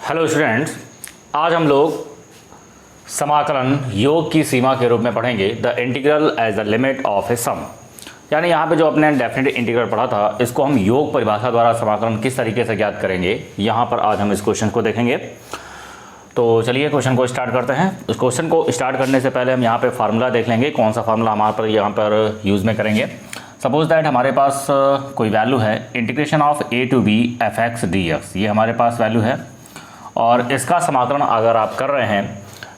Hello students, आज हम लोग समाकलन योग की सीमा के रूप में पढ़ेंगे the integral as the limit of a sum. यानी यहाँ पे जो अपने डेफिनेट इंटीग्रल पढ़ा था, इसको हम योग परिभाषा द्वारा समाकलन किस तरीके से ज्ञात करेंगे, यहाँ पर आज हम इस क्वेश्चन को देखेंगे। तो चलिए क्वेश्चन को स्टार्ट करते हैं। उस क्वेश्चन को स्टार्ट करने से पहले हम यहाँ पे फार्मूला देख लेंगे, कौन सा फार्मूला हमारे पर यहाँ पर यूज़ में करेंगे। सपोज दैट हमारे पास कोई वैल्यू है integration of A to B F X D X, ये हमारे पास वैल्यू है और इसका समाकलन अगर आप कर रहे हैं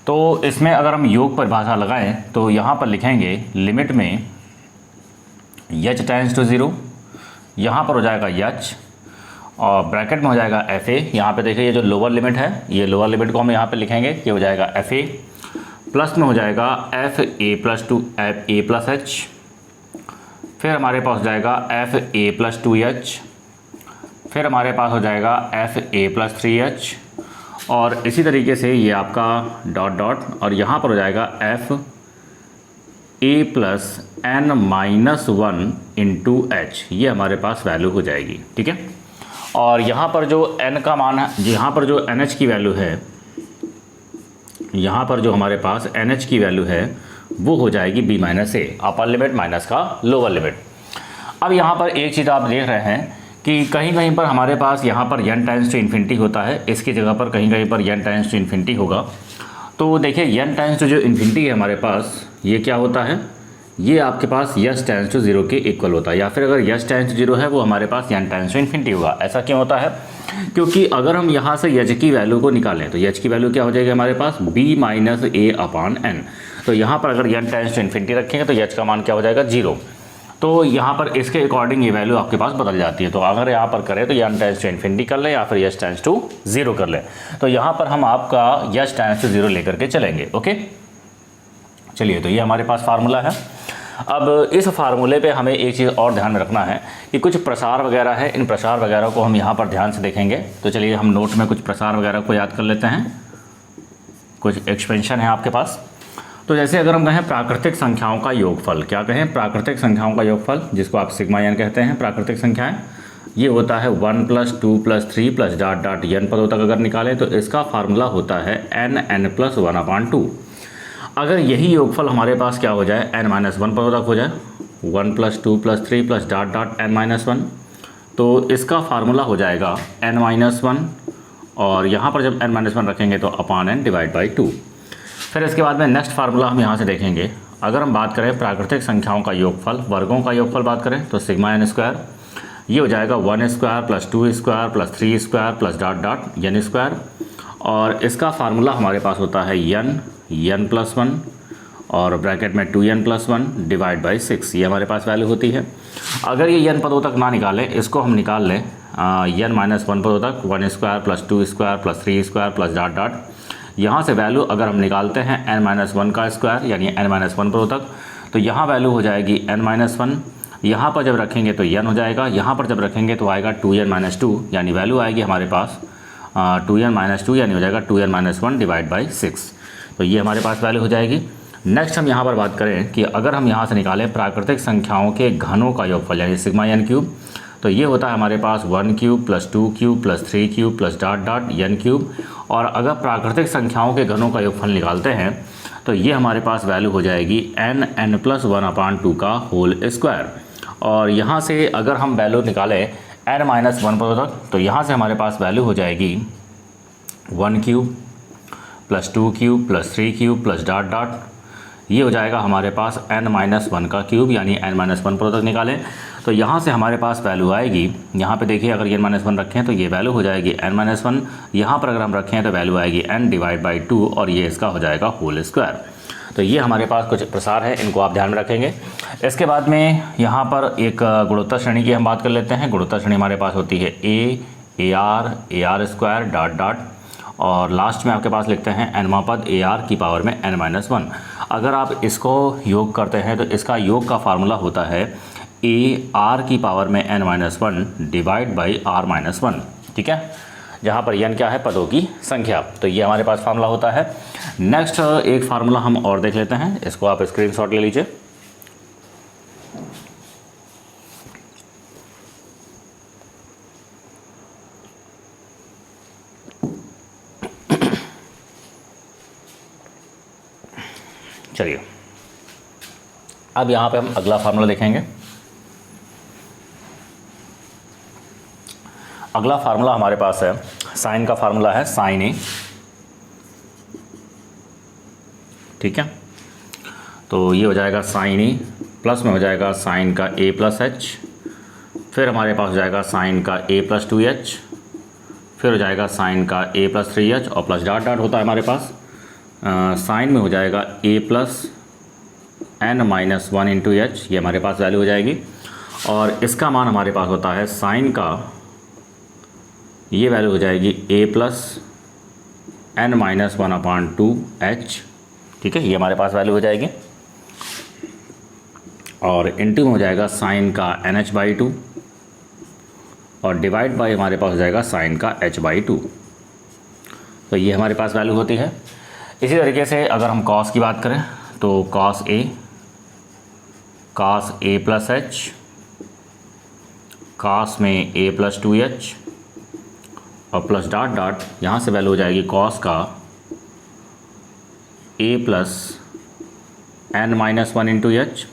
तो इसमें अगर हम योग परिभाषा लगाएं तो यहाँ पर लिखेंगे लिमिट में एच टेंड्स टू 0, यहाँ पर हो जाएगा एच और ब्रैकेट में हो जाएगा एफ ए। यहाँ पे देखिए ये जो लोअर लिमिट है, ये लोअर लिमिट को हम यहाँ पे लिखेंगे, ये हो जाएगा एफ ए, प्लस में हो जाएगा F A plus two F A plus H, फिर हमारे पास हो जाएगा एफ ए प्लस 2h, फिर हमारे पास हो जाएगा एफ ए प्लस 3h और इसी तरीके से ये आपका डॉट डॉट और यहाँ पर हो जाएगा F A plus N minus 1 into H, ये हमारे पास वैल्यू हो जाएगी। ठीक है, और यहाँ पर जो n का मान है, यहाँ पर जो NH की वैल्यू है, यहाँ पर जो हमारे पास NH की वैल्यू है वो हो जाएगी b माइनस ए, अपर लिमिट माइनस का लोअर लिमिट। अब यहाँ पर एक चीज़ आप देख रहे हैं कि कहीं कहीं पर हमारे पास यहाँ पर n टाइम्स टू इन्फिनिटी होता है, इसकी जगह पर कहीं कहीं पर n टाइम्स टू इन्फिनिटी होगा। तो देखिए n टाइम्स टू जो इन्फिनिटी है हमारे पास, ये क्या होता है, ये आपके पास यस टेंड्स टू 0 के इक्वल होता है, या फिर अगर यस टेंड्स टू 0 है वो हमारे पास n टेंड्स टू इन्फिनिटी होगा। ऐसा क्यों होता है, क्योंकि अगर हम यहाँ से h की वैल्यू को निकालें तो h की वैल्यू क्या हो जाएगी हमारे पास b माइनस ए अपॉन n। तो यहाँ पर अगर n टेंड्स टू इन्फिनिटी रखेंगे तो h का मान क्या हो जाएगा 0। तो यहाँ पर इसके अकॉर्डिंग ये वैल्यू आपके पास बदल जाती है। तो अगर यहाँ पर करें तो n टेंड्स टू इन्फिनिटी कर लें या फिर h टेंड्स टू 0 कर लें। तो यहाँ पर हम आपका h टेंड्स टू 0 लेकर के चलेंगे। ओके, चलिए, तो ये हमारे पास फार्मूला है। अब इस फार्मूले पे हमें एक चीज़ और ध्यान में रखना है कि कुछ प्रसार वगैरह है, इन प्रसार वगैरह को हम यहाँ पर ध्यान से देखेंगे। तो चलिए हम नोट में कुछ प्रसार वगैरह को याद कर लेते हैं। कुछ एक्सपेंशन है आपके पास। तो जैसे अगर हम कहें प्राकृतिक संख्याओं का योगफल, क्या कहें, प्राकृतिक संख्याओं का योगफल, जिसको आप सिग्मा एन कहते हैं, प्राकृतिक संख्याएं, ये होता है 1 + 2 + 3 + डॉट डॉट n पदों तक अगर निकालें तो इसका फार्मूला होता है n + 1/2। अगर यही योगफल हमारे पास क्या हो जाए, n-1 पदों तक हो जाए, 1 + 2 + 3 + डॉट डॉट n-1, तो इसका फार्मूला हो जाएगा n-1 और यहाँ पर जब n-1 रखेंगे तो अपॉन n डिवाइड बाई 2। फिर इसके बाद में नेक्स्ट फार्मूला हम यहाँ से देखेंगे। अगर हम बात करें प्राकृतिक संख्याओं का योगफल, वर्गों का योगफल बात करें तो सिग्मा n स्क्वायर, ये हो जाएगा 1 square + 2 square + 3 square + dot dot n square और इसका फार्मूला हमारे पास होता है n+1 और ब्रैकेट में 2n + 1 डिवाइड बाई 6, ये हमारे पास वैल्यू होती है। अगर ये n पदों तक ना निकालें, इसको हम निकाल लें n-1 पदों तक, 1 square + 2 square + 3 square + dot dot, यहाँ से वैल्यू अगर हम निकालते हैं n-1 का स्क्वायर यानी n-1 पदों तक, तो यहाँ वैल्यू हो जाएगी n-1, यहाँ पर जब रखेंगे तो n हो जाएगा, यहाँ पर जब रखेंगे तो आएगा 2n - 2 यानी वैल्यू आएगी हमारे पास 2n - 2 यानी हो जाएगा 2n - 1 डिवाइड बाई 6। तो ये हमारे पास वैल्यू हो जाएगी। नेक्स्ट हम यहाँ पर बात करें कि अगर हम यहाँ से निकालें प्राकृतिक संख्याओं के घनों का योगफल यानी सिग्मा n³, तो ये होता है हमारे पास 1³ + 2³ + 3³ + डॉट डॉट n³ और अगर प्राकृतिक संख्याओं के घनों का योगफल निकालते हैं तो ये हमारे पास वैल्यू हो जाएगी n + 1/2 का होल स्क्वायर। और यहाँ से अगर हम वैल्यू निकालें n-1 पदों तक, तो यहाँ से हमारे पास वैल्यू हो जाएगी 1³ + 2³ + 3³ + डॉट डॉट, ये हो जाएगा हमारे पास n-1 का क्यूब यानी n-1 पदों तक निकालें तो यहाँ से हमारे पास वैल्यू आएगी, यहाँ पे देखिए अगर n-1 रखें तो ये वैल्यू हो जाएगी n-1, यहाँ पर अगर हम रखें तो वैल्यू आएगी n डिवाइड बाई 2 और ये इसका हो जाएगा होल स्क्वायर। तो ये हमारे पास कुछ प्रसार है, इनको आप ध्यान में रखेंगे। इसके बाद में यहाँ पर एक गुणोत्तर श्रेणी की हम बात कर लेते हैं। गुणोत्तर श्रेणी हमारे पास होती है ar² डॉट डॉट और लास्ट में आपके पास लिखते हैं nवां पद ar की पावर में n-1। अगर आप इसको योग करते हैं तो इसका योग का फार्मूला होता है ar की पावर में n-1 डिवाइड बाई r-1। ठीक है, जहाँ पर n क्या है, पदों की संख्या। तो ये हमारे पास फार्मूला होता है। नेक्स्ट एक फार्मूला हम और देख लेते हैं, इसको आप स्क्रीनशॉट ले लीजिए। चलिए अब यहाँ पे हम अगला फार्मूला देखेंगे। अगला फार्मूला हमारे पास है, साइन का फार्मूला है साइन ए, ठीक है। तो ये हो जाएगा साइन ए, प्लस में हो जाएगा साइन का ए प्लस एच, फिर हमारे पास हो जाएगा साइन का ए प्लस 2h, फिर हो जाएगा साइन का ए प्लस 3h और प्लस डॉट डॉट होता है हमारे पास। साइन में हो जाएगा A plus n minus 1 into H, ये हमारे पास वैल्यू हो जाएगी। और इसका मान हमारे पास होता है साइन का, ये वैल्यू हो जाएगी ए प्लस n माइनस 1/2h, ठीक है, ये हमारे पास वैल्यू हो जाएगी। और इंटू में हो जाएगा साइन का NH/2 और डिवाइड बाय हमारे पास हो जाएगा साइन का H/2। तो ये हमारे पास वैल्यू होती है। इसी तरीके से अगर हम कॉस की बात करें तो cos A plus H, cos में ए प्लस 2h और प्लस डॉट डॉट, यहाँ से वैल्यू हो जाएगी कॉस का A plus n minus 1 into H.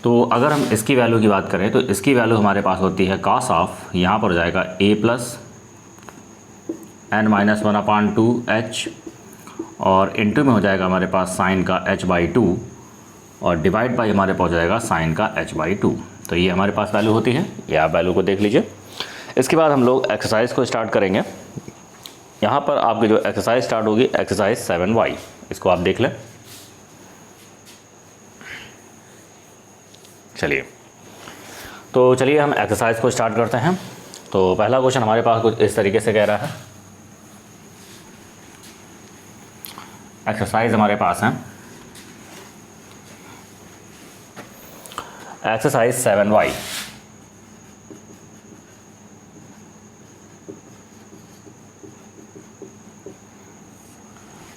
तो अगर हम इसकी वैल्यू की बात करें तो इसकी वैल्यू हमारे पास होती है कॉस ऑफ, यहाँ पर हो जाएगा A plus n minus 1/2h और इंटू में हो जाएगा हमारे पास साइन का H/2 और डिवाइड बाई हमारे पास हो जाएगा साइन का H/2। तो ये हमारे पास वैल्यू होती है, ये आप वैल्यू को देख लीजिए। इसके बाद हम लोग एक्सरसाइज को स्टार्ट करेंगे। यहाँ पर आपकी जो एक्सरसाइज स्टार्ट होगी एक्सरसाइज 7y, इसको आप देख लें। चलिए हम एक्सरसाइज को स्टार्ट करते हैं। तो पहला क्वेश्चन हमारे पास कुछ इस तरीके से कह रहा है। एक्सरसाइज हमारे पास है एक्सरसाइज 7y।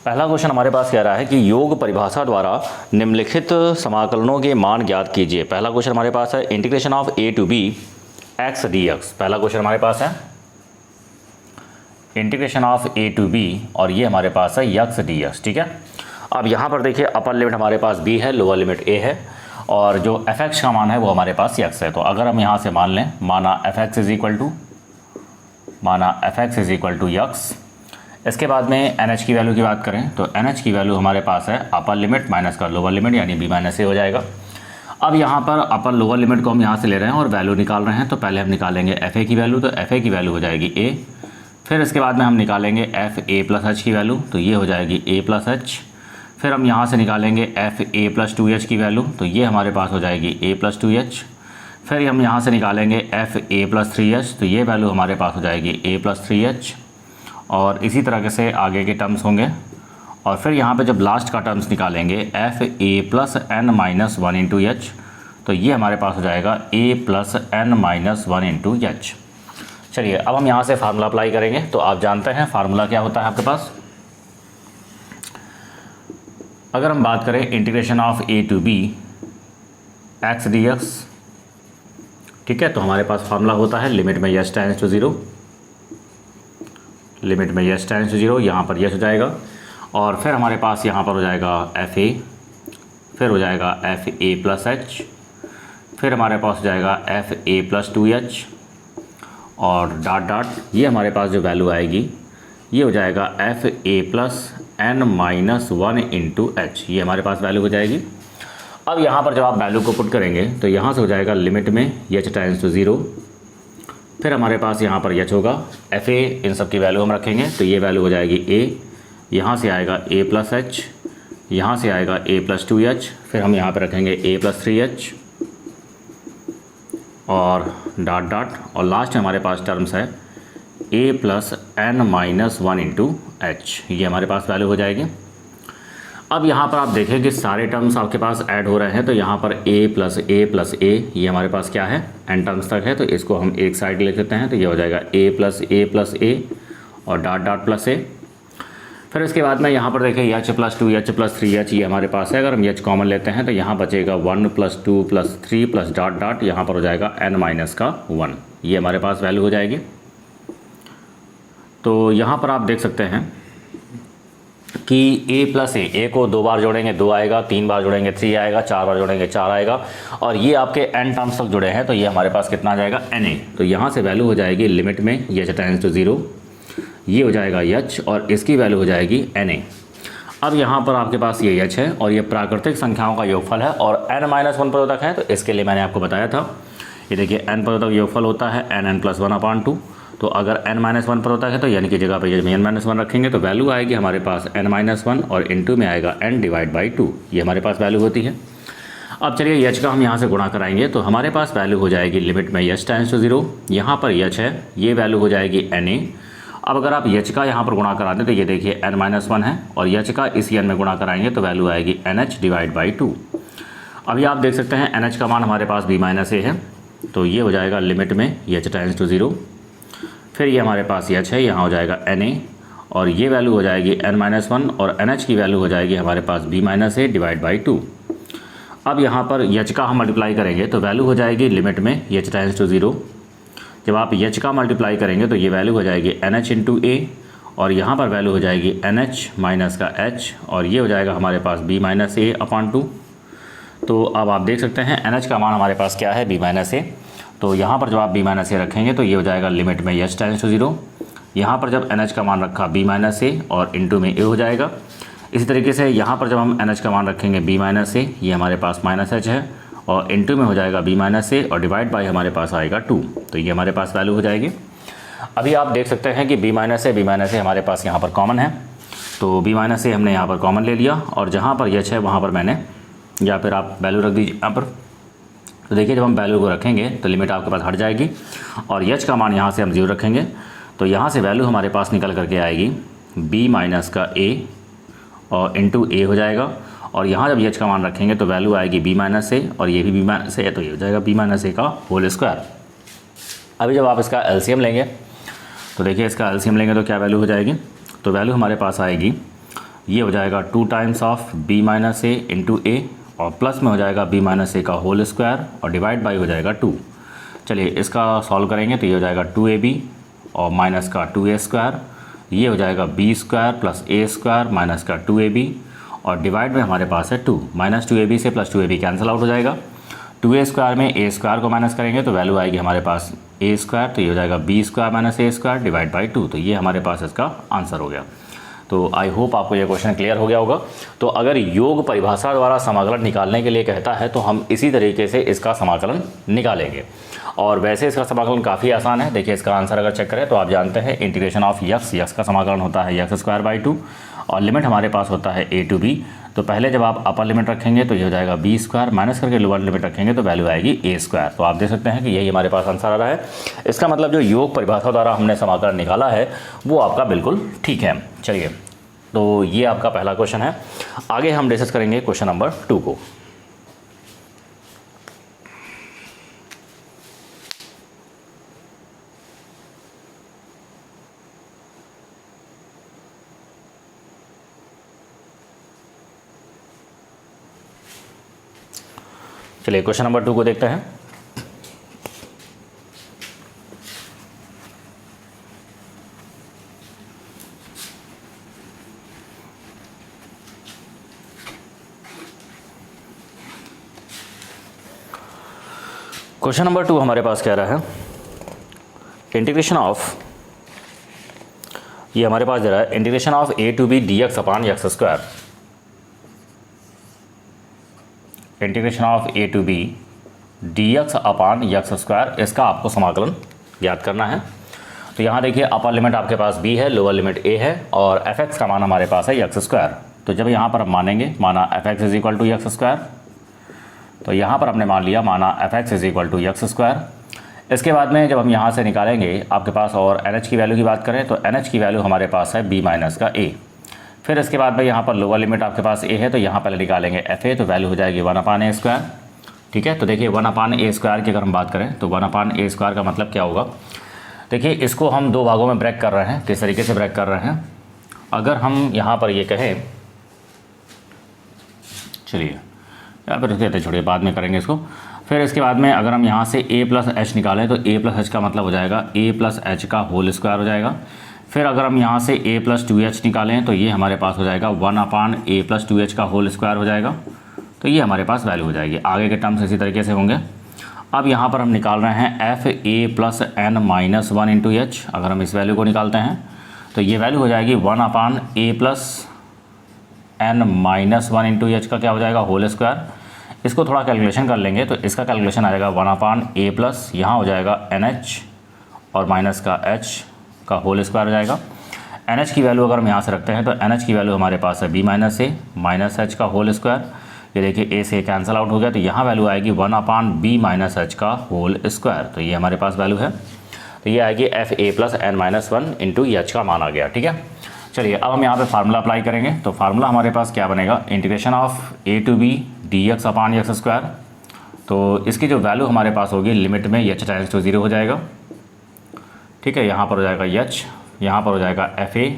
पहला क्वेश्चन हमारे पास कह रहा है कि योग परिभाषा द्वारा निम्नलिखित समाकलनों के मान ज्ञात कीजिए। पहला क्वेश्चन हमारे पास है integration of a to b x dx। पहला क्वेश्चन हमारे पास है integration of a to b और ये हमारे पास है x dx, ठीक है। अब यहाँ पर देखिए अपर लिमिट हमारे पास b है, लोअर लिमिट a है और जो fx का मान है वो हमारे पास x है। तो अगर हम यहाँ से मान लें, माना fx is equal to x। इसके बाद में NH की वैल्यू की बात करें तो NH की वैल्यू हमारे पास है अपर लिमिट माइनस का लोअर लिमिट यानी b माइनस ए हो जाएगा। अब यहाँ पर अपर लोअर लिमिट को हम यहाँ से ले रहे हैं और वैल्यू निकाल रहे हैं। तो पहले हम निकालेंगे FA की वैल्यू, तो FA की वैल्यू हो जाएगी a। फिर इसके बाद में हम निकालेंगे FA प्लस H की वैल्यू, तो ये हो जाएगी a प्लस H। फिर हम यहाँ से निकालेंगे FA प्लस 2H की वैल्यू, तो ये हमारे पास हो जाएगी a प्लस 2H। फिर हम यहाँ से निकालेंगे FA प्लस 3H, तो ये वैल्यू हमारे पास हो जाएगी a प्लस 3H। और इसी तरह से आगे के टर्म्स होंगे। और फिर यहाँ पे जब लास्ट का टर्म्स निकालेंगे FA plus n minus 1 into H, तो ये हमारे पास हो जाएगा a plus n minus 1 into H. चलिए अब हम यहाँ से फार्मूला अप्लाई करेंगे। तो आप जानते हैं फार्मूला क्या होता है आपके पास। अगर हम बात करें integration of a to b x dx, ठीक है, तो हमारे पास फार्मूला होता है लिमिट में s टेंड्स टू 0, लिमिट में s टेंड्स टू 0, यहाँ पर s हो जाएगा। और फिर हमारे पास यहाँ पर हो जाएगा FA, फिर हो जाएगा FA प्लस H, फिर हमारे पास हो जाएगा FA प्लस 2H और डॉट डॉट, ये हमारे पास जो वैल्यू आएगी ये हो जाएगा FA plus n minus 1 into H, ये हमारे पास वैल्यू हो जाएगी। अब यहाँ पर जब आप वैल्यू को पुट करेंगे तो यहाँ से हो जाएगा लिमिट में h टेंड्स टू 0, फिर हमारे पास यहाँ पर h होगा, FA इन सब की वैल्यू हम रखेंगे तो ये वैल्यू हो जाएगी a, यहाँ से आएगा a प्लस h, यहाँ से आएगा a प्लस 2h, फिर हम यहाँ पर रखेंगे a प्लस 3h और डॉट डॉट, और लास्ट में हमारे पास टर्म्स है a plus n minus 1 into H, ये हमारे पास वैल्यू हो जाएगी। अब यहाँ पर आप देखें कि सारे टर्म्स आपके पास ऐड हो रहे हैं, तो यहाँ पर a प्लस a ये हमारे पास क्या है, n टर्म्स तक है, तो इसको हम एक साइड लिख लेते हैं। तो ये हो जाएगा a प्लस a और डॉट डॉट प्लस a। फिर इसके बाद में यहाँ पर देखिए h plus 2h plus 3h, ये हमारे पास है। अगर हम h कॉमन लेते हैं तो यहाँ बचेगा 1 plus 2 plus 3 plus dot dot, यहाँ पर हो जाएगा n माइनस का 1, ये हमारे पास वैल्यू हो जाएगी। तो यहाँ पर आप देख सकते हैं कि a प्लस ए को 2 बार जोड़ेंगे 2 आएगा, 3 बार जोड़ेंगे 3 आएगा, 4 बार जोड़ेंगे 4 आएगा, और ये आपके n टर्म्स तक जुड़े हैं तो ये हमारे पास कितना आ जाएगा na। तो यहाँ से वैल्यू हो जाएगी लिमिट में h टेंड्स टू 0, ये हो जाएगा h और इसकी वैल्यू हो जाएगी na। अब यहाँ पर आपके पास ये h है और ये प्राकृतिक संख्याओं का योगफल है और n-1 पदों तक है, तो इसके लिए मैंने आपको बताया था, ये देखिए n पदों तक योगफल होता है nn+1/2। तो अगर n-1 पर होता है तो यानी कि जगह पे ये n-1 रखेंगे तो वैल्यू आएगी हमारे पास n-1 और इनटू में आएगा n/2, ये हमारे पास वैल्यू होती है। अब चलिए h का हम यहाँ से गुणा कराएंगे तो हमारे पास वैल्यू हो जाएगी लिमिट में h टेंड्स टू 0, यहाँ पर h है, ये वैल्यू हो जाएगी na। अब अगर आप h का यहाँ पर गुणा करा दें तो ये देखिए n-1 है और h का इसी n में गुणा कराएंगे तो वैल्यू आएगी nh/2। अभी आप देख सकते हैं nh का मान हमारे पास b-a है, तो ये हो जाएगा लिमिट में h टेंड्स टू 0, फिर ये हमारे पास h है, यहाँ हो जाएगा na और ये वैल्यू हो जाएगी n-1 और nh की वैल्यू हो जाएगी हमारे पास b-a/2। अब यहाँ पर h का हम मल्टीप्लाई करेंगे तो वैल्यू हो जाएगी लिमिट में h टेंड्स टू 0। जब आप h का मल्टीप्लाई करेंगे तो ये वैल्यू हो जाएगी nh इंटू a और यहाँ पर वैल्यू हो जाएगी nh माइनस का h और ये हो जाएगा हमारे पास b-a/2। तो अब आप देख सकते हैं nh का मान हमारे पास क्या है b-a, तो यहाँ पर जब आप b-a रखेंगे तो ये हो जाएगा लिमिट में h टेंड्स टू 0। यहाँ पर जब nh का मान रखा b-a और इनटू में a हो जाएगा। इसी तरीके से यहाँ पर जब हम nh का मान रखेंगे b-a, ये हमारे पास -h है और इनटू में हो जाएगा b-a और डिवाइड बाय हमारे पास आएगा 2, तो ये हमारे पास वैल्यू हो जाएगी। अभी आप देख सकते हैं कि b-a हमारे पास यहाँ पर कॉमन है, तो b-a हमने यहाँ पर कॉमन ले लिया और जहाँ पर h है वहाँ पर मैंने, या फिर आप वैल्यू रख दीजिए यहाँ पर। तो देखिए जब हम वैल्यू को रखेंगे तो लिमिट आपके पास हट जाएगी और h का मान यहाँ से हम 0 रखेंगे तो यहाँ से वैल्यू हमारे पास निकल करके आएगी b-a और इनटू a हो जाएगा और यहाँ जब h का मान रखेंगे तो वैल्यू आएगी b-a और ये भी b-a है, तो ये हो जाएगा b-a का होल स्क्वायर। अभी जब आप इसका एलसीएम लेंगे तो देखिए इसका एलसीएम लेंगे तो क्या वैल्यू हो जाएगी, तो वैल्यू हमारे पास आएगी, ये हो जाएगा 2 times of b-a into a और प्लस में हो जाएगा b-a का होल स्क्वायर और डिवाइड बाई हो जाएगा 2। चलिए इसका सॉल्व करेंगे तो ये हो जाएगा 2ab और माइनस का 2a स्क्वायर, ये हो जाएगा b square plus a square minus का 2ab और डिवाइड में हमारे पास है 2, -2ab से +2ab कैंसिल आउट हो जाएगा। 2a स्क्वायर में a स्क्वायर को माइनस करेंगे तो वैल्यू आएगी हमारे पास a स्क्वायर, तो ये हो जाएगा b square minus a square divide by 2, तो ये हमारे पास इसका आंसर हो गया। तो आई होप आपको ये क्वेश्चन क्लियर हो गया होगा। तो अगर योग परिभाषा द्वारा समाकलन निकालने के लिए कहता है तो हम इसी तरीके से इसका समाकलन निकालेंगे और वैसे इसका समाकलन काफ़ी आसान है। देखिए इसका आंसर अगर चेक करें तो आप जानते हैं इंटीग्रेशन ऑफ यक्स का समाकलन होता है x² और लिमिट हमारे पास होता है a टू b। तो पहले जब आप अपर लिमिट रखेंगे तो ये हो जाएगा b स्क्वायर, माइनस करके लोअर लिमिट रखेंगे तो वैल्यू आएगी a स्क्वायर। तो आप देख सकते हैं कि यही हमारे पास आंसर आ रहा है। इसका मतलब जो योग परिभाषा द्वारा हमने समाकलन निकाला है वो आपका बिल्कुल ठीक है। चलिए तो ये आपका पहला क्वेश्चन है। आगे हम डिस्कस करेंगे क्वेश्चन नंबर 2 को। चलिए क्वेश्चन नंबर 2 को देखते हैं। क्वेश्चन नंबर 2 हमारे पास कह रहा है इंटीग्रेशन ऑफ, ये हमारे पास दे रहा है integration of a to b dx upon X square, integration of a to b dx upon X square, इसका आपको समाकलन ज्ञात करना है। तो यहाँ देखिए अपर लिमिट आपके पास b है, लोअर लिमिट a है और fx का मान हमारे पास है एक्स स्क्वायर। तो जब यहाँ पर हम मानेंगे माना fx is equal to X square, तो यहाँ पर हमने मान लिया माना fx is equal to X square. इसके बाद में जब हम यहाँ से निकालेंगे आपके पास और NH की वैल्यू की बात करें तो NH की वैल्यू हमारे पास है b माइनस का a। फिर इसके बाद में यहाँ पर लोअर लिमिट आपके पास a है तो यहाँ पहले निकालेंगे fa, तो वैल्यू हो जाएगी 1/a स्क्वायर। ठीक है, तो देखिए 1/a स्क्वायर की अगर हम बात करें तो 1/a स्क्वायर का मतलब क्या होगा। देखिए इसको हम 2 भागों में ब्रेक कर रहे हैं। किस तरीके से ब्रेक कर रहे हैं, अगर हम यहाँ पर ये कहें, चलिए या फिर कहते छोड़िए बाद में करेंगे इसको। फिर इसके बाद में अगर हम यहाँ से a प्लस h निकालें तो a प्लस h का मतलब हो जाएगा a प्लस h का होल स्क्वायर हो जाएगा। फिर अगर हम यहाँ से a प्लस 2h निकालें तो ये हमारे पास हो जाएगा 1/a प्लस 2h का होल स्क्वायर हो जाएगा। तो ये हमारे पास वैल्यू हो जाएगी। आगे के टर्म्स इसी तरीके से होंगे। अब यहाँ पर हम निकाल रहे हैं fa plus n minus 1 into H. अगर हम इस वैल्यू को निकालते हैं तो ये वैल्यू हो जाएगी 1/a plus n minus 1 into H का क्या हो जाएगा, होल स्क्वायर। इसको थोड़ा कैलकुलेशन कर लेंगे तो इसका कैलकुलेशन आ जाएगा 1/a प्लस यहाँ हो जाएगा nh और माइनस का h का होल स्क्वायर हो जाएगा। NH की वैल्यू अगर हम यहाँ से रखते हैं तो NH की वैल्यू हमारे पास है b minus a minus h का होल स्क्वायर। ये देखिए a से कैंसिल आउट हो गया तो यहाँ वैल्यू आएगी 1/b माइनस h का होल स्क्वायर। तो ये हमारे पास वैल्यू है। तो ये आएगी fa plus n minus 1 into H का मान आ गया। ठीक है, चलिए अब हम यहाँ पे फार्मूला अप्लाई करेंगे। तो फार्मूला हमारे पास क्या बनेगा, integration of a to b dx upon x square. तो इसकी जो वैल्यू हमारे पास होगी लिमिट में h टेंड्स टू 0 हो जाएगा। ठीक है, यहाँ पर हो जाएगा h, यहाँ पर हो जाएगा fa,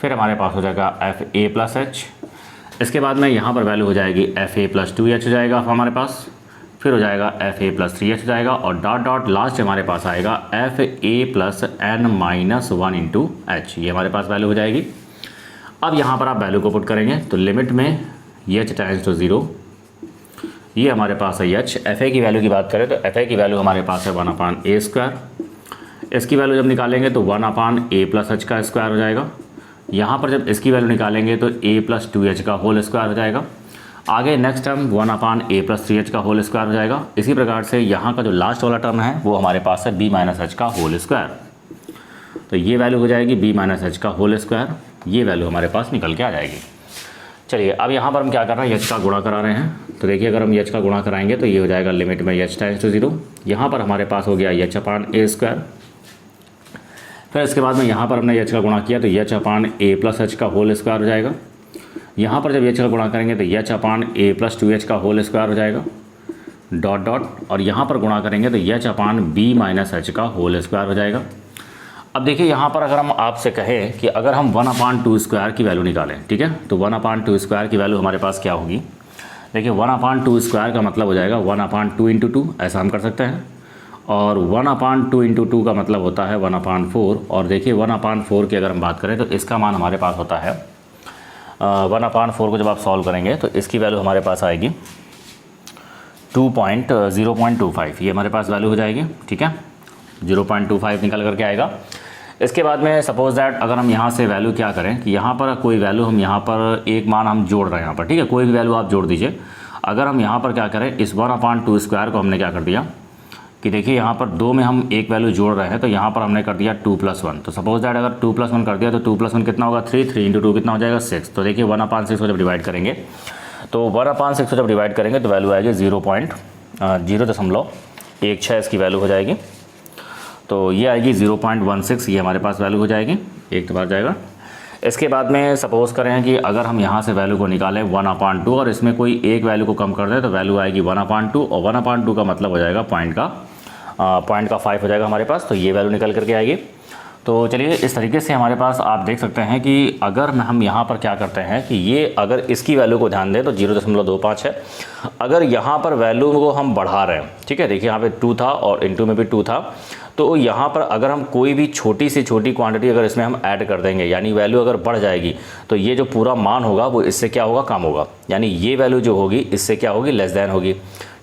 फिर हमारे पास हो जाएगा fa प्लस h। इसके बाद में यहाँ पर वैल्यू हो जाएगी fa प्लस 2h हो जाएगा हमारे पास, फिर हो जाएगा fa प्लस 3h हो जाएगा और डॉट डॉट लास्ट हमारे पास आएगा fa plus n minus 1 into h। ये हमारे पास वैल्यू हो जाएगी। अब यहाँ पर आप वैल्यू को पुट करेंगे तो लिमिट में h टेंड्स टू 0, ये हमारे पास है h। fa की वैल्यू की बात करें तो fa की वैल्यू हमारे पास है 1/a स्क्वायर। इसकी वैल्यू जब निकालेंगे तो 1/a प्लस h का स्क्वायर हो जाएगा। यहाँ पर जब इसकी वैल्यू निकालेंगे तो a प्लस 2h का होल स्क्वायर हो जाएगा। आगे next term 1/a plus 3h का होल स्क्वायर हो जाएगा। इसी प्रकार से यहाँ का जो लास्ट वाला टर्म है वो हमारे पास है b माइनस h का होल स्क्वायर। तो ये वैल्यू हो जाएगी b माइनस h का होल स्क्वायर। ये वैल्यू हमारे पास निकल के आ जाएगी। चलिए अब यहाँ पर हम क्या कर रहे हैं, h का गुणा करा रहे हैं। तो देखिए अगर हम h का गुणा कराएंगे तो ये हो जाएगा लिमिट में h टेंड्स टू 0। यहाँ पर हमारे पास हो गया h/a स्क्वायर। फिर इसके बाद में यहाँ पर हमने h का गुणा किया तो h/a प्लस h का होल स्क्वायर हो जाएगा। यहाँ पर जब h का गुणा करेंगे तो h/a प्लस 2h का होल स्क्वायर हो जाएगा डॉट डॉट, और यहाँ पर गुणा करेंगे तो h/b माइनस h का होल स्क्वायर हो जाएगा। अब देखिए यहाँ पर अगर हम आपसे कहें कि अगर हम 1/2 स्क्वायर की वैल्यू निकालें, ठीक है, तो 1/2 स्क्वायर की वैल्यू हमारे पास क्या होगी। देखिए 1/2 स्क्वायर का मतलब हो जाएगा 1/2 इंटू 2, ऐसा हम कर सकते हैं। और 1/2 इंटू 2 का मतलब होता है 1/4। और देखिए 1/4 की अगर हम बात करें तो इसका मान हमारे पास होता है 1/4 को जब आप सॉल्व करेंगे तो इसकी वैल्यू हमारे पास आएगी 0.25। ये हमारे पास वैल्यू हो जाएगी। ठीक है, 0.25 निकल करके आएगा। इसके बाद में सपोज दैट अगर हम यहाँ से वैल्यू क्या करें कि यहाँ पर कोई वैल्यू हम यहाँ पर एक मान हम जोड़ रहे हैं यहाँ पर, ठीक है, कोई भी वैल्यू आप जोड़ दीजिए। अगर हम यहाँ पर क्या करें, इस 1/2 स्क्वायर को हमने क्या कर दिया कि देखिए यहाँ पर 2 में हम एक वैल्यू जोड़ रहे हैं तो यहाँ पर हमने कर दिया 2 + 1। तो सपोज दैट अगर 2 + 1 कर दिया तो 2 + 1 कितना होगा 3, 3 इंटू 2 कितना हो जाएगा 6। तो देखिए 1/6 को जब डिवाइड करेंगे तो 1/6 को जब डिवाइड करेंगे तो वैल्यू आएगी 0.16 इसकी वैल्यू हो जाएगी। तो ये आएगी 0.16, ये हमारे पास वैल्यू हो जाएगी, एक बार जाएगा। इसके बाद में सपोज़ करें कि अगर हम यहाँ से वैल्यू को निकालें 1/2 और इसमें कोई एक वैल्यू को कम कर दें तो वैल्यू आएगी 1/2, और 1/2 का मतलब हो जाएगा पॉइंट का 5 हो जाएगा हमारे पास। तो ये वैल्यू निकल करके आएगी। तो चलिए इस तरीके से हमारे पास आप देख सकते हैं कि अगर हम यहाँ पर क्या करते हैं कि ये अगर इसकी वैल्यू को ध्यान दें तो 0.25 है। अगर यहाँ पर वैल्यू को हम बढ़ा रहे हैं, ठीक है, देखिए यहाँ पे 2 था और इनटू में भी 2 था, तो यहाँ पर अगर हम कोई भी छोटी से छोटी क्वांटिटी अगर इसमें हम ऐड कर देंगे यानी वैल्यू अगर बढ़ जाएगी तो ये जो पूरा मान होगा वो इससे क्या होगा, कम होगा, यानी ये वैल्यू जो होगी इससे क्या होगी, लेस देन होगी।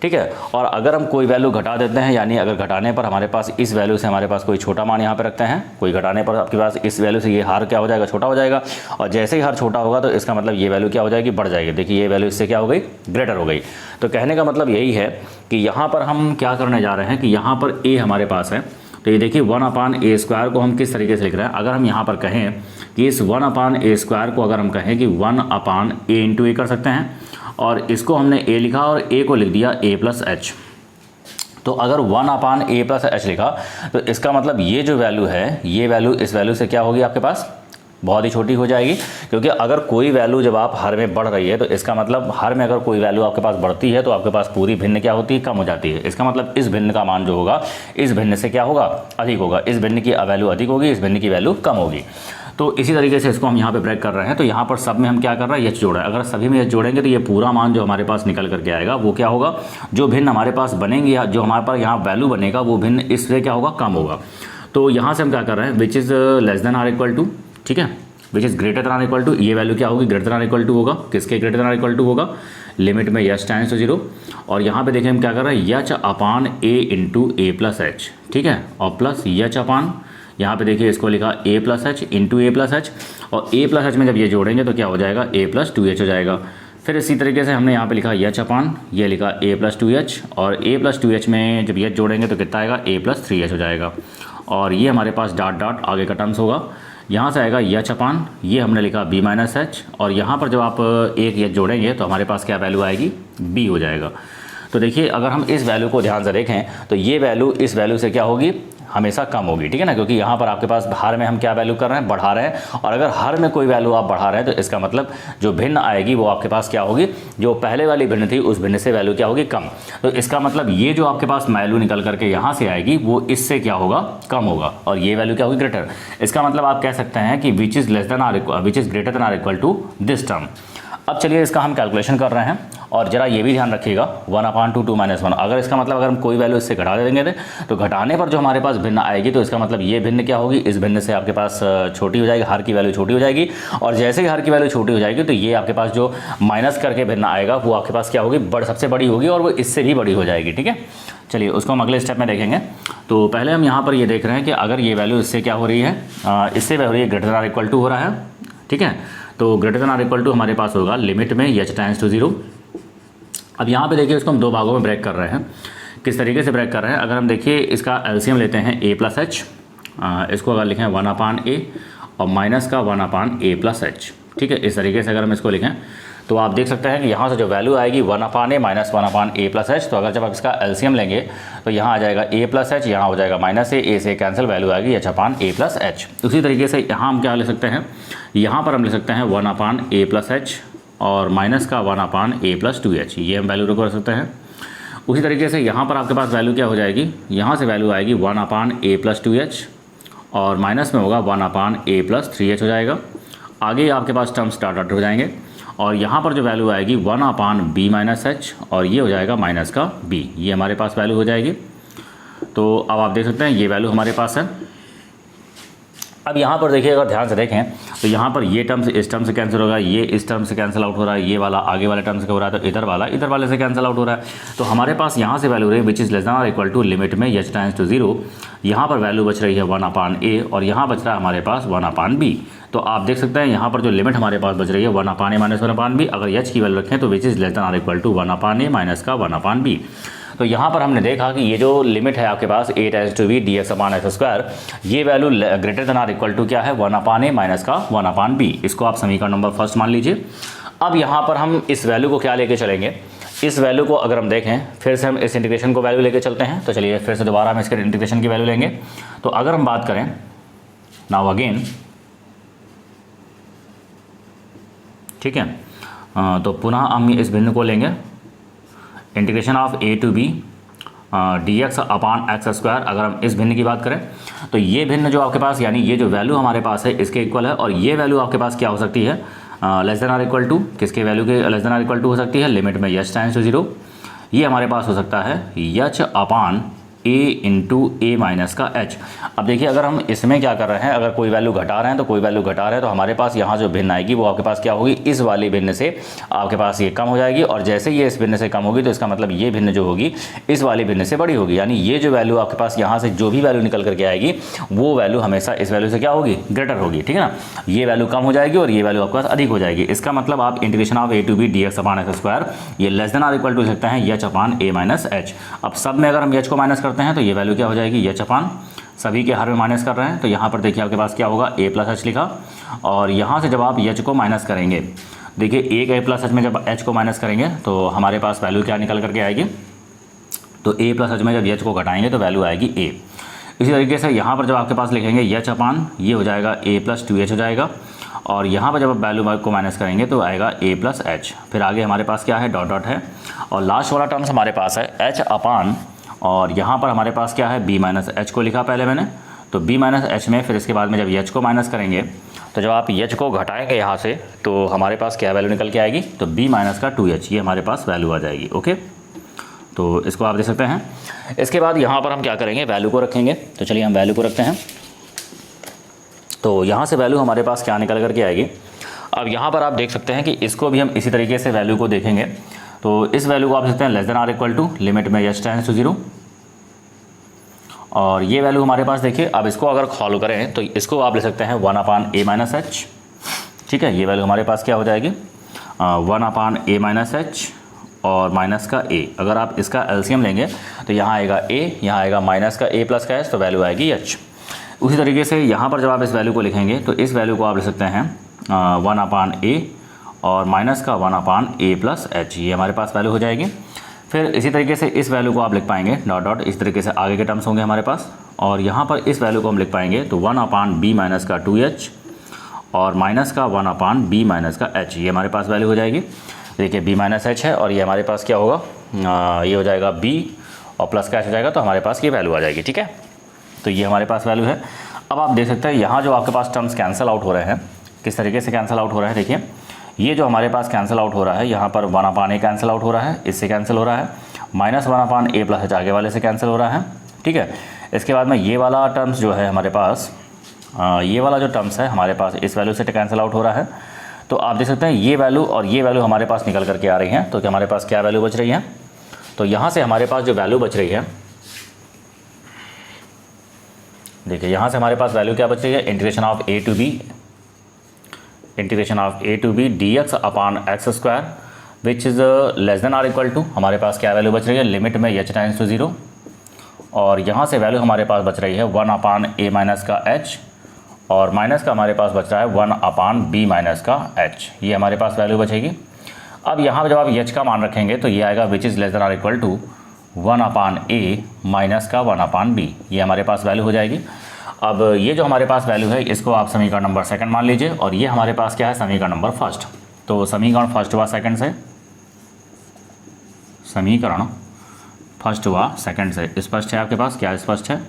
ठीक है, और अगर हम कोई वैल्यू घटा देते हैं यानी अगर घटाने पर हमारे पास इस वैल्यू से हमारे पास कोई छोटा मान यहाँ पे रखते हैं, कोई घटाने पर आपके पास इस वैल्यू से ये हार क्या हो जाएगा, छोटा हो जाएगा, और जैसे ही हार छोटा होगा तो इसका मतलब ये वैल्यू क्या हो जाएगी, बढ़ जाएगी। देखिए ये वैल्यू इससे क्या हो गई, ग्रेटर हो गई। तो कहने का मतलब यही है कि यहाँ पर हम क्या करने जा रहे हैं कि यहाँ पर a हमारे पास है, तो ये देखिए 1/a स्क्वायर को हम किस तरीके से लिख रहे हैं। अगर हम यहाँ पर कहें कि इस 1/a स्क्वायर को अगर हम कहें कि 1/a इंटू a कर सकते हैं, और इसको हमने a लिखा और a को लिख दिया a प्लस h। तो अगर 1/a प्लस h लिखा तो इसका मतलब ये जो वैल्यू है ये वैल्यू इस वैल्यू से क्या होगी, आपके पास बहुत ही छोटी हो जाएगी। क्योंकि अगर कोई वैल्यू जब आप हर में बढ़ रही है तो इसका मतलब हर में अगर कोई वैल्यू आपके पास बढ़ती है तो आपके पास पूरी भिन्न क्या होती है, कम हो जाती है। इसका मतलब इस भिन्न का मान जो होगा इस भिन्न से क्या होगा, अधिक होगा। इस भिन्न की वैल्यू अधिक होगी, इस भिन्न की वैल्यू कम होगी। तो इसी तरीके से इसको हम यहाँ पे ब्रेक कर रहे हैं। तो यहाँ पर सब में हम क्या कर रहे हैं, h जोड़ा है। अगर सभी में h जोड़ेंगे तो ये पूरा मान जो हमारे पास निकल करके आएगा वो क्या होगा, जो भिन्न हमारे पास बनेंगे या जो हमारे पास यहाँ वैल्यू बनेगा वो भिन्न इससे क्या होगा, कम होगा। तो यहाँ से हम क्या कर रहे हैं, which is less than or equal to, ठीक है, which is greater than or equal to, ये वैल्यू क्या होगी, greater than or equal to होगा, किसके greater than or equal to होगा, लिमिट में यच टेंड्स टू 0, और यहाँ पे देखिए हम क्या कर रहे हैं, यच अपान ए इंटू ए प्लस एच, ठीक है, और प्लस यच अपान, यहाँ पे देखिए इसको लिखा ए प्लस एच इंटू ए प्लस एच, और ए प्लस एच में जब ये जोड़ेंगे तो क्या हो जाएगा, ए प्लस 2h हो जाएगा। फिर इसी तरीके से हमने यहाँ पे लिखा यच अपान, ये लिखा ए प्लस 2h, और ए प्लस 2h में जब यच जोड़ेंगे तो कितना आएगा, ए प्लस 3h हो जाएगा, और ये हमारे पास डॉट डॉट आगे का टर्म्स होगा, यहाँ से आएगा यच अपान, ये हमने लिखा b माइनस एच, और यहाँ पर जब आप एक यच जोड़ेंगे तो हमारे पास क्या वैल्यू आएगी, b हो जाएगा। तो देखिए अगर हम इस वैल्यू को ध्यान से देखें तो ये वैल्यू इस वैल्यू से क्या होगी, हमेशा कम होगी, ठीक है ना, क्योंकि यहाँ पर आपके पास हर में हम क्या वैल्यू कर रहे हैं, बढ़ा रहे हैं, और अगर हर में कोई वैल्यू आप बढ़ा रहे हैं तो इसका मतलब जो भिन्न आएगी वो आपके पास क्या होगी, जो पहले वाली भिन्न थी उस भिन्न से वैल्यू क्या होगी, कम। तो इसका मतलब ये जो आपके पास वैल्यू निकल करके यहाँ से आएगी वो इससे क्या होगा, कम होगा, और ये वैल्यू क्या होगी, ग्रेटर। इसका मतलब आप कह सकते हैं कि which is less than or which is greater than or equal to this term. अब चलिए इसका हम कैलकुलेशन कर रहे हैं, और जरा ये भी ध्यान रखिएगा 1/2 2 - 1, अगर इसका मतलब अगर हम कोई वैल्यू इससे घटा देंगे तो घटाने पर जो हमारे पास भिन्न आएगी तो इसका मतलब ये भिन्न क्या होगी, इस भिन्न से आपके पास छोटी हो जाएगी, हर की वैल्यू छोटी हो जाएगी, और जैसे ही हर की वैल्यू छोटी हो जाएगी तो ये आपके पास जो माइनस करके भिन्न आएगा वो आपके पास क्या होगी, सबसे बड़ी होगी, और वो इससे भी बड़ी हो जाएगी, ठीक है। चलिए उसको हम अगले स्टेप में देखेंगे। तो पहले हम यहाँ पर ये देख रहे हैं कि अगर ये वैल्यू इससे क्या हो रही है, इससे हो रही है greater than or equal to हो रहा है, ठीक है। तो greater than or equal to हमारे पास होगा लिमिट में यच टेंड्स टू 0। अब यहाँ पे देखिए इसको हम दो भागों में ब्रेक कर रहे हैं। किस तरीके से ब्रेक कर रहे हैं, अगर हम देखिए इसका एलसीएम लेते हैं a प्लस एच, इसको अगर लिखें 1/a और माइनस का 1/a प्लस एच, ठीक है। इस तरीके से अगर हम इसको लिखें तो आप देख सकते हैं कि यहाँ से जो वैल्यू आएगी 1/a minus 1/a plus H, तो अगर जब आप इसका एलसीएम लेंगे तो यहाँ आ जाएगा a प्लस एच, यहाँ हो जाएगा माइनस a से कैंसिल वैल्यू आएगी h/a प्लस एच। उसी तरीके से यहाँ हम क्या ले सकते हैं, यहाँ पर हम ले सकते हैं 1/a प्लस एच और माइनस का 1/a प्लस 2h, ये हम वैल्यू रख सकते हैं। उसी तरीके से यहाँ पर आपके पास वैल्यू क्या हो जाएगी, यहाँ से वैल्यू आएगी 1/a प्लस 2h और माइनस में होगा 1/a प्लस 3h हो जाएगा। आगे आपके पास टर्म्स डॉट डॉट हो जाएंगे, और यहाँ पर जो वैल्यू आएगी 1/b माइनस एच, और ये हो जाएगा माइनस का b, ये हमारे पास वैल्यू हो जाएगी। तो अब आप देख सकते हैं ये वैल्यू हमारे पास है। अब यहाँ पर देखिए अगर ध्यान से देखें तो यहाँ पर ये टर्म से इस टर्म से कैंसिल होगा, ये इस टर्म से कैंसिल आउट हो रहा है, ये वाला आगे वाले टर्म से हो रहा है, तो इधर वाले से कैंसिल आउट हो रहा है। तो हमारे पास यहाँ से वैल्यू रही विच इज़ लेस देन और इक्वल टू लिमिट में h टेंड्स टू 0, यहाँ पर वैल्यू बच रही है 1/a और यहाँ बच रहा है हमारे पास 1/b। तो आप देख सकते हैं यहाँ पर जो लिमिट हमारे पास बच रही है 1/a माइनस 1/b, अगर h की वैल्यू रखें तो विच इज़ लेस देन और इक्वल टू 1/a माइनस का 1/b। तो यहाँ पर हमने देखा कि ये जो लिमिट है आपके पास a tends to b dx/x², ये value greater than or equal to क्या है 1/a माइनस का 1/b। इसको आप समीकरण नंबर फर्स्ट मान लीजिए। अब यहाँ पर हम इस वैल्यू को क्या लेके चलेंगे, इस वैल्यू को अगर हम देखें फिर से हम इस इंटीग्रेशन को वैल्यू लेके चलते हैं। तो चलिए फिर से दोबारा हम इसके इंटीग्रेशन की वैल्यू लेंगे। तो अगर हम बात करें नाउ अगेन, ठीक है, तो पुनः हम इस भिन्न को लेंगे, integration of a to b dx/x²। अगर हम इस भिन्न की बात करें तो ये भिन्न जो आपके पास यानी ये जो वैल्यू हमारे पास है इसके इक्वल है, और ये वैल्यू आपके पास क्या हो सकती है, less than or equal to, किसके वैल्यू के less than or equal to हो सकती है, लिमिट में h टेंड्स टू 0। ये हमारे पास हो सकता है h/a इंटू a माइनस का h। अब देखिए अगर हम इसमें क्या कर रहे हैं, अगर कोई वैल्यू घटा रहे हैं तो हमारे पास यहाँ जो भिन्न आएगी वो आपके पास क्या होगी, इस वाली भिन्न से आपके पास ये कम हो जाएगी, और जैसे ये इस भिन्न से कम होगी तो इसका मतलब ये भिन्न जो होगी इस वाली भिन्न से बड़ी होगी। यानी ये जो वैल्यू आपके पास यहाँ से जो भी वैल्यू निकल करके आएगी वो वैल्यू हमेशा इस वैल्यू से क्या होगी, ग्रेटर होगी, ठीक है ना। ये वैल्यू कम हो जाएगी और ये वैल्यू आपके पास अधिक हो जाएगी। इसका मतलब आप integration of a to b dx/x² ये less than or equal to सकते हैं h/a माइनस h। अब सब में अगर हम h को माइनस करते हैं तो ये वैल्यू क्या हो जाएगी, h/, सभी के हर में माइनस कर रहे हैं तो यहाँ पर देखिए आपके पास क्या होगा a प्लस h लिखा, और यहाँ से जब आप h को माइनस करेंगे, देखिए एक a प्लस h में जब h को माइनस करेंगे तो हमारे पास वैल्यू क्या निकल करके आएगी, तो a प्लस h में जब h को घटाएंगे तो वैल्यू आएगी a। इसी तरीके से यहाँ पर जब आपके पास लिखेंगे h/, ये हो जाएगा a प्लस 2h हो जाएगा, और यहाँ पर जब आप वैल्यू को माइनस करेंगे तो आएगा a प्लस h। फिर आगे हमारे पास क्या है, डॉट डॉट है, और लास्ट वाला टर्म्स हमारे पास है h/, और यहाँ पर हमारे पास क्या है b माइनस h को लिखा पहले मैंने, तो b माइनस h में फिर इसके बाद में जब h को माइनस करेंगे तो जब आप h को घटाएंगे यहाँ से तो हमारे पास क्या वैल्यू निकल के आएगी, तो b माइनस का 2h, ये हमारे पास वैल्यू आ जाएगी। ओके, तो इसको आप देख सकते हैं। इसके बाद यहाँ पर हम क्या करेंगे, वैल्यू को रखेंगे। तो चलिए हम वैल्यू को रखते हैं। तो यहाँ से वैल्यू हमारे पास क्या निकल करके आएगी। अब यहाँ पर आप देख सकते हैं कि इसको भी हम इसी तरीके से वैल्यू को देखेंगे। तो इस वैल्यू को आप देख सकते हैं less than or equal to limit में h टेंड्स टू 0, और ये वैल्यू हमारे पास देखिए। अब इसको अगर फॉलो करें तो इसको आप ले सकते हैं 1/a-h। ठीक है, ये वैल्यू हमारे पास क्या हो जाएगी 1/a-h और माइनस का a। अगर आप इसका एलसीएम लेंगे तो यहाँ आएगा a, यहाँ आएगा माइनस का a प्लस का h, तो वैल्यू आएगी h। उसी तरीके से यहाँ पर जब आप इस वैल्यू को लिखेंगे तो इस वैल्यू को आप ले सकते हैं 1/a और माइनस का 1/a प्लस h, ये हमारे पास वैल्यू हो जाएगी। फिर इसी तरीके से इस वैल्यू को आप लिख पाएंगे डॉट डॉट, इस तरीके से आगे के टर्म्स होंगे हमारे पास। और यहाँ पर इस वैल्यू को हम लिख पाएंगे तो 1/b माइनस का 2h और माइनस का 1/b माइनस का h, ये हमारे पास वैल्यू हो जाएगी। देखिए b माइनस h है और ये हमारे पास क्या होगा, ये हो जाएगा b और प्लस का h हो जाएगा, तो हमारे पास ये वैल्यू आ जाएगी। ठीक है, तो ये हमारे पास वैल्यू है। अब आप देख सकते हैं यहाँ जो आपके पास टर्म्स कैंसिल आउट हो रहे हैं, किस तरीके से कैंसिल आउट हो रहा है। देखिए ये जो हमारे पास कैंसिल आउट हो रहा है, यहाँ पर 1/a कैंसिल आउट हो रहा है, इससे कैंसिल हो रहा है, माइनस 1/a प्लस h आगे वाले से कैंसिल हो रहा है। ठीक है, इसके बाद में ये वाला टर्म्स जो है हमारे पास, ये वाला जो टर्म्स है हमारे पास इस वैल्यू से कैंसिल आउट हो रहा है। तो आप देख सकते हैं ये वैल्यू और ये वैल्यू हमारे पास निकल करके आ रही हैं। तो क्या हमारे पास क्या वैल्यू बच रही है, तो यहाँ से हमारे पास जो वैल्यू बच रही है, देखिए यहाँ से हमारे पास वैल्यू क्या बच रही है, integration of a to b dx upon X square which is less than or equal to, हमारे पास क्या वैल्यू बच रही है, लिमिट में h टेंड्स टू 0, और यहाँ से वैल्यू हमारे पास बच रही है 1/a माइनस का h और माइनस का हमारे पास बच रहा है 1/b माइनस का h, ये हमारे पास वैल्यू बचेगी। अब यहाँ जब आप h का मान रखेंगे तो ये आएगा which is less than or equal to 1/a minus का 1/b, ये हमारे पास वैल्यू हो जाएगी। अब ये जो हमारे पास वैल्यू है इसको आप समीकरण नंबर सेकंड मान लीजिए, और ये हमारे पास क्या है, समीकरण नंबर फर्स्ट। तो समीकरण फर्स्ट व सेकंड से, समीकरण फर्स्ट व सेकंड से स्पष्ट है आपके पास, क्या स्पष्ट है।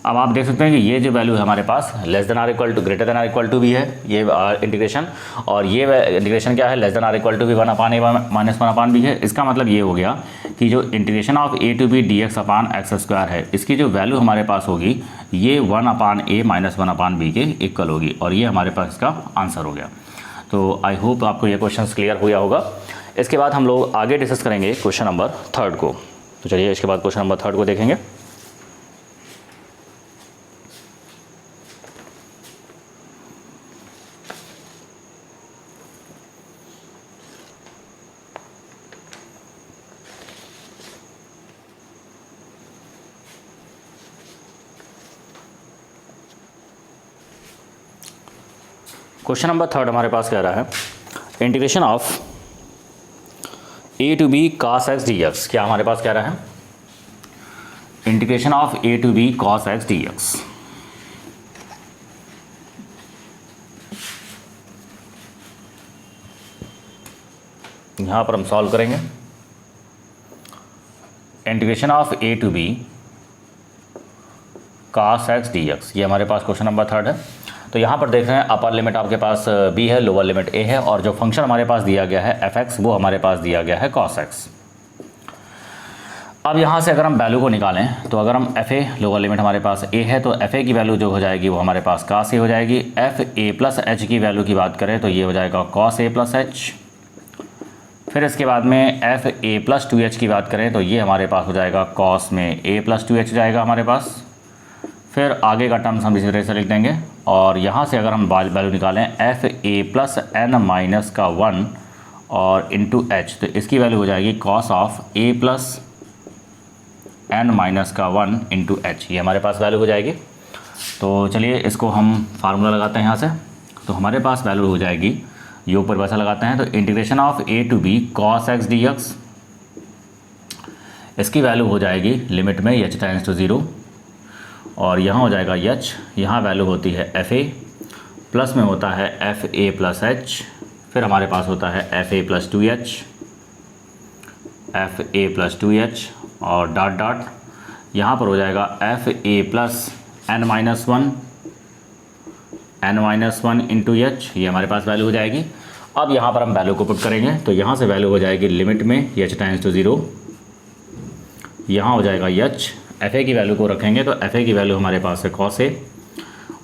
अब आप देख सकते हैं कि ये जो वैल्यू है हमारे पास less than or equal to greater than or equal to भी है, ये इंटीग्रेशन, और ये इंटीग्रेशन क्या है, less than or equal to भी 1/a माइनस 1/b है। इसका मतलब ये हो गया कि जो integration of a to b dx upon X square है, इसकी जो वैल्यू हमारे पास होगी ये 1/a माइनस 1/b के इक्वल होगी, और ये हमारे पास इसका आंसर हो गया। तो आई होप आपको ये क्वेश्चन क्लियर हुआ होगा। इसके बाद हम लोग आगे डिस्कस करेंगे क्वेश्चन नंबर थर्ड को। तो चलिए इसके बाद क्वेश्चन नंबर थर्ड को देखेंगे। क्वेश्चन नंबर थर्ड हमारे पास कह रहा है integration of a to b cos x dx, क्या हमारे पास कह रहा है, integration of a to b cos x dx। यहां पर हम सॉल्व करेंगे integration of a to b cos x dx, ये हमारे पास क्वेश्चन नंबर थर्ड है। तो यहाँ पर देख रहे हैं अपर लिमिट आपके पास b है, लोअर लिमिट a है, और जो फंक्शन हमारे पास दिया गया है f(x) वो हमारे पास दिया गया है cos x। अब यहाँ से अगर हम वैल्यू को निकालें तो अगर हम fa लोअर लिमिट हमारे पास a है तो fa की वैल्यू जो हो जाएगी वो हमारे पास cos a हो जाएगी। fa प्लस h की वैल्यू की बात करें तो ये हो जाएगा cos a प्लस h। फिर इसके बाद में fa प्लस 2h की बात करें तो ये हमारे पास हो जाएगा cos में a प्लस 2h जाएगा हमारे पास। फिर आगे का टर्म्स हम इसी तरह से लिख देंगे, और यहाँ से अगर हम वैल्यू निकालें fa प्लस n माइनस का 1 और इंटू h, तो इसकी वैल्यू हो जाएगी cos of a plus n minus का 1 इंटू h, ये हमारे पास वैल्यू हो जाएगी। तो चलिए इसको हम फार्मूला लगाते हैं यहाँ से। तो हमारे पास वैल्यू हो जाएगी, योग परिभाषा लगाते हैं, तो integration of a to b cos x dx, इसकी वैल्यू हो जाएगी लिमिट में h टेंड्स टू 0, और यहाँ हो जाएगा h, यहाँ वैल्यू होती है fa, प्लस में होता है fa प्लस h, फिर हमारे पास होता है fa plus 2h, fa plus 2h और डॉट डॉट, यहाँ पर हो जाएगा fa plus n minus 1 into h, ये हमारे पास वैल्यू हो जाएगी। अब यहाँ पर हम वैल्यू को पुट करेंगे तो यहाँ से वैल्यू हो जाएगी लिमिट में h टेंड्स टू 0 यहाँ हो जाएगा एच, एफ ए की वैल्यू को रखेंगे तो एफ ए की वैल्यू हमारे पास है कॉस ए,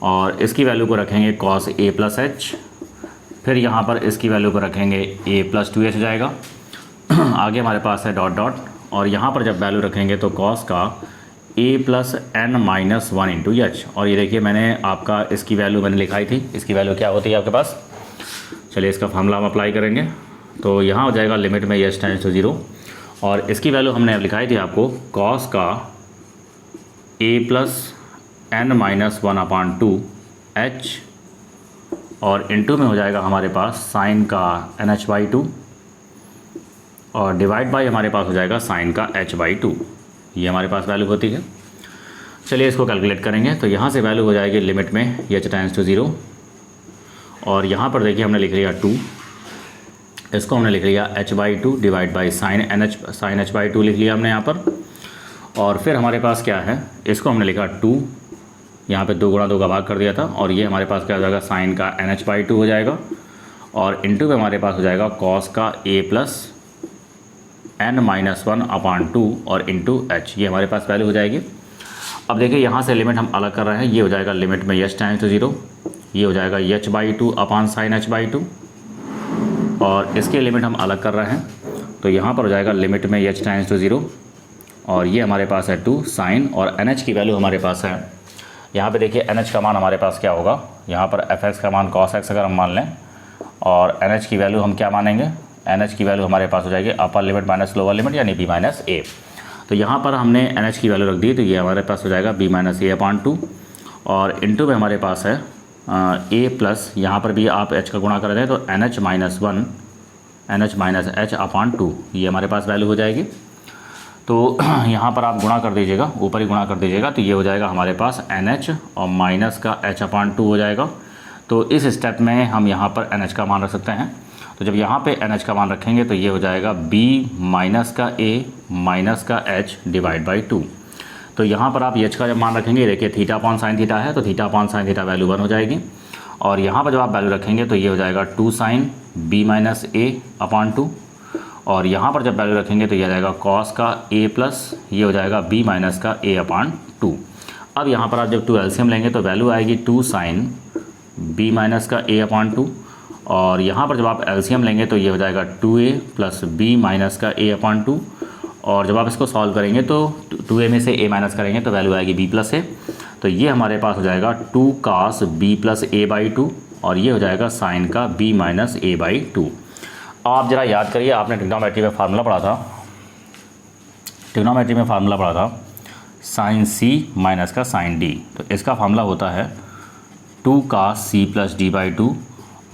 और इसकी वैल्यू को रखेंगे कॉस ए प्लस एच, फिर यहाँ पर इसकी वैल्यू को रखेंगे ए प्लस 2h हो जाएगा। आगे हमारे पास है डॉट डॉट, और यहाँ पर जब वैल्यू रखेंगे तो कॉस का A plus N minus 1 into H, और ये देखिए मैंने आपका इसकी वैल्यू मैंने लिखाई थी, इसकी वैल्यू क्या होती है आपके पास। चलिए इसका फार्मूला हम अप्लाई करेंगे तो यहाँ हो जाएगा लिमिट में एच टेंड्स टू 0, और इसकी वैल्यू हमने लिखाई थी आपको कॉस का A plus N minus 1/2 H, और इनटू में हो जाएगा हमारे पास साइन का NH/2, और डिवाइड बाय हमारे पास हो जाएगा साइन का H/2। ये हमारे पास वैल्यू होती है। चलिए इसको कैलकुलेट करेंगे तो यहाँ से वैल्यू हो जाएगी लिमिट में h टेंड्स टू 0, और यहाँ पर देखिए हमने लिख लिया 2, इसको हमने लिख लिया H/2 divide by sine H/2 लिख लिया हमने यहाँ पर, और फिर हमारे पास क्या है, इसको हमने लिखा 2, यहाँ पे 2 गुणा 2 का भाग कर दिया था, और ये हमारे पास क्या हो जाएगा साइन का NH/2 हो जाएगा, और इनटू में हमारे पास हो जाएगा कॉस का a प्लस एन माइनस 1/2 और इंटू एच, ये हमारे पास वैल्यू हो जाएगी। अब देखिए यहाँ से लिमिट हम अलग कर रहे हैं, ये हो जाएगा लिमिट में h टेंड्स टू 0, ये हो जाएगा h/2 अपॉन साइन h/2, और इसके लिमिट हम अलग कर रहे हैं तो यहाँ पर हो जाएगा लिमिट में h टेंड्स टू 0, और ये हमारे पास है 2 साइन, और NH की वैल्यू हमारे पास है यहाँ पे देखिए NH का मान हमारे पास क्या होगा, यहाँ पर fx का मान cos x अगर हम मान लें, और NH की वैल्यू हम क्या मानेंगे, NH की वैल्यू हमारे पास हो जाएगी upper limit minus lower limit यानी b माइनस ए। तो यहाँ पर हमने NH की वैल्यू रख दी तो ये हमारे पास हो जाएगा b माइनस a/2, और इनटू में हमारे पास है a प्लस, यहाँ पर भी आप h का गुणा कर दें तो NH minus 1 NH minus h/2, ये हमारे पास वैल्यू हो जाएगी। तो यहाँ पर आप गुणा कर दीजिएगा, ऊपर ही गुणा कर दीजिएगा, तो ये हो जाएगा हमारे पास NH और माइनस का h/2 हो जाएगा। तो इस स्टेप में हम यहाँ पर NH का मान रख सकते हैं, तो जब यहाँ पे NH का मान रखेंगे तो ये हो जाएगा b माइनस का a माइनस का h डिवाइड बाई 2। तो यहाँ पर आप h का जब मान रखेंगे, देखिए थीटा अपॉन साइन थीटा है तो theta upon sine theta value 1 हो जाएगी, और यहाँ पर जब आप वैल्यू रखेंगे तो ये हो जाएगा 2 साइन b माइनस a/2, और यहाँ पर जब वैल्यू रखेंगे तो ये आ जाएगा कॉस का a प्लस, ये हो जाएगा b माइनस का a/2। अब यहाँ पर आप जब 2 एलसीएम लेंगे तो वैल्यू आएगी 2 साइन b माइनस का a/2, और यहाँ पर जब आप एलसीएम लेंगे तो ये हो जाएगा 2a प्लस b माइनस का a/2, और जब आप इसको सॉल्व करेंगे तो 2a में से a माइनस करेंगे तो वैल्यू आएगी b प्लस a। तो ये हमारे पास हो जाएगा 2 cos b प्लस a/2, और ये हो जाएगा साइन का b माइनस a/2। आप ज़रा याद करिए, आपने ट्रिग्नोमेट्री में फार्मूला पढ़ा था, साइन c माइनस का साइन d, तो इसका फार्मूला होता है 2 cos c प्लस d/2,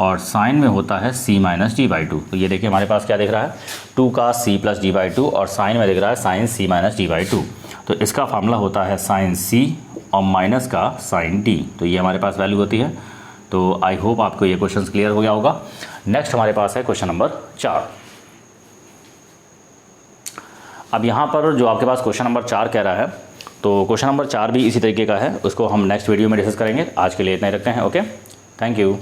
और साइन में होता है c माइनस d/2। तो ये देखिए हमारे पास क्या दिख रहा है, 2 cos c प्लस d/2, और साइन में दिख रहा है साइन c माइनस d/2। तो इसका फार्मूला होता है साइन c और माइनस का साइन d, तो ये हमारे पास वैल्यू होती है। तो आई होप आपको ये क्वेश्चन क्लियर हो गया होगा। नेक्स्ट हमारे पास है क्वेश्चन नंबर 4। अब यहाँ पर जो आपके पास क्वेश्चन नंबर 4 कह रहा है, तो क्वेश्चन नंबर 4 भी इसी तरीके का है, उसको हम नेक्स्ट वीडियो में डिस्कस करेंगे। आज के लिए इतना ही रखते हैं। Okay, thank you.